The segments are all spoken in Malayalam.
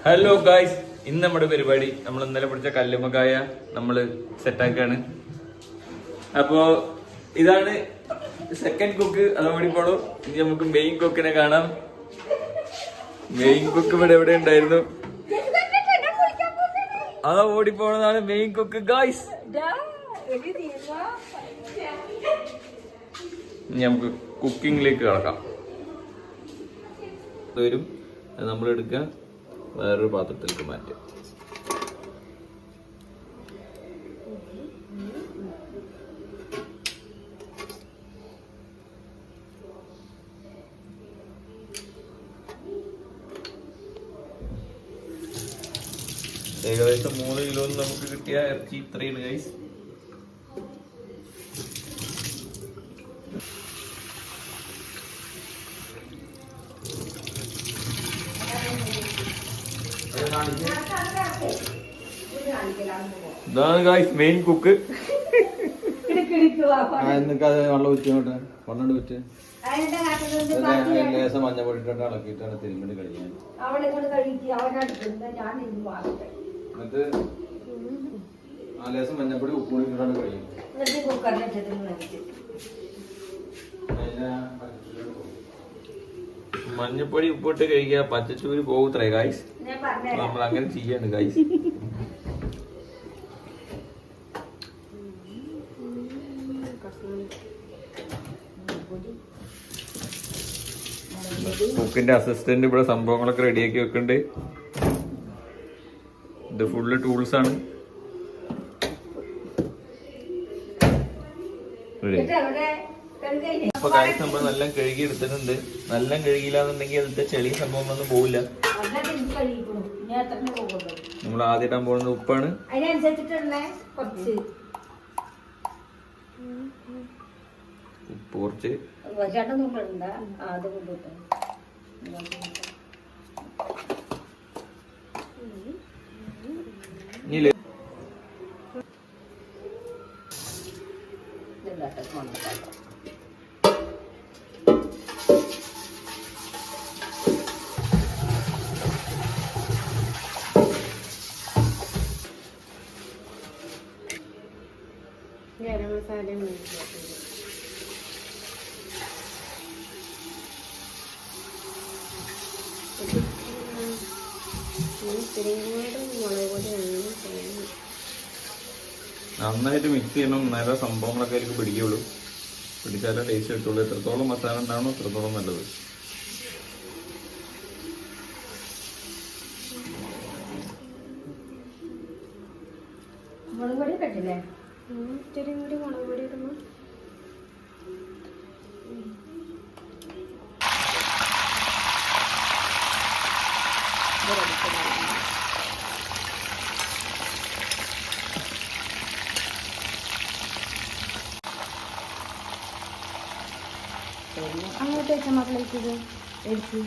ഹലോ ഗായ്സ്, ഇന്ന് നമ്മുടെ പരിപാടി നമ്മൾ ഇന്നലെ പിടിച്ച കല്ലുമ്മക്കായ നമ്മള് സെറ്റാക്കാണ്. അപ്പോ ഇതാണ് സെക്കൻഡ് കുക്ക്. അത് ഓടിപ്പോളൂ. ഇനി നമുക്ക് മെയിൻ കുക്കിനെ കാണാം. മെയിൻ കുക്ക് ഇവിടെ എവിടെ ഉണ്ടായിരുന്നു? അതാ ഓടിപ്പോണതാണ് മെയിൻ കുക്ക് ഗായ്സ്. ഇനി നമുക്ക് കുക്കിങ്ങിലേക്ക് കിടക്കാം. വരും, അത് നമ്മൾ എടുക്കുക, വേറൊരു പാത്രത്തിലേക്ക് മാറ്റുക. ഏകദേശം 3 കിലോ നമുക്ക് കിട്ടിയ ഇറച്ചി ഇത്രയാണ് ഗൈസ്. ഇതാണ് ഗൈസ് മെയിൻ കുക്ക്. വെള്ളം ഊറ്റിട്ട് വെള്ളം ഊറ്റ് ലേശം മഞ്ഞപ്പൊടി ഇട്ടിട്ട് ഇളക്കിയിട്ടാണ് തിരുമ്മിട്ട് കഴിക്കാൻ. എന്നിട്ട് ആ ലേശം മഞ്ഞപ്പൊടി ഉപ്പുകൂടി ഇട്ടിട്ടാണ് കഴിയുന്നത്. മഞ്ഞപ്പൊടി ഉപ്പിട്ട് കഴിക്കുക, പച്ചച്ചൂര് പോകത്രേ ഗൈസ്. നമ്മൾ അങ്ങനെ ചെയ്യാണ് ഗൈസ്. കുക്കിന്റെ അസിസ്റ്റന്റ് ഇവിടെ സംഭവങ്ങളൊക്കെ റെഡിയാക്കി വെക്കുന്നുണ്ട്. ഇത് ഫുള്ള് ടൂൾസ് ആണ്. ഇപ്പൊ കാര്യം നമ്മൾ നല്ല കഴുകി എടുത്തിട്ടുണ്ട്. നല്ല കഴുകിയില്ലാന്നുണ്ടെങ്കിൽ അതിലത്തെ ചെളി സംഭവങ്ങളൊന്നും പോവില്ല. നമ്മൾ ആദ്യം ഇടാൻ പോകുന്നത് ഉപ്പാണ്. ഉപ്പ് കുറച്ച് ഗരം മസാല നന്നായിട്ട് മിക്സ് ചെയ്യണം. നേരെ സംഭവങ്ങളൊക്കെ അതിലേക്ക് പിടിക്കുള്ളൂ. പിടിച്ചാലേ ടേസ്റ്റ് കിട്ടുള്ളൂ. എത്രത്തോളം മസാല ഉണ്ടാവണോ അത്രത്തോളം നല്ലത്. മുളക് പൊടി കട്ടില്ലേ? ഇത്തിരി കൂടി മുളക് പൊടി ഇടുന്നു. അങ്ങോട്ട് വെച്ചാൽ മക്കളേക്ക് ഇത് എടുത്ത്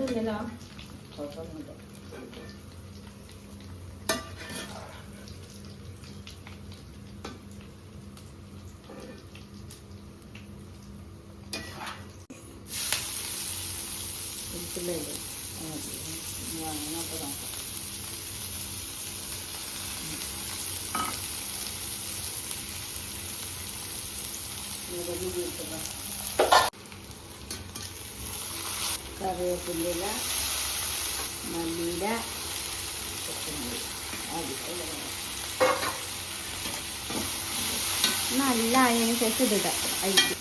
ഇല്ലല്ലോ, കുഴപ്പമൊന്നുമില്ല. കറിവേപ്പില, മല്ലിയില, നല്ല അതിന് ശേഷം ഇതിടാം. അരിക്കും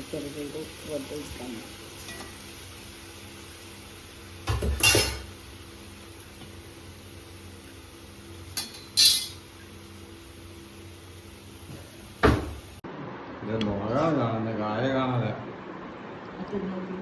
ചെറുത് വറുത്തെടുക്കാൻ. ഇത് നോക്കാൻ കാണുന്നത് കായ കാണാതെ അത് നോക്കി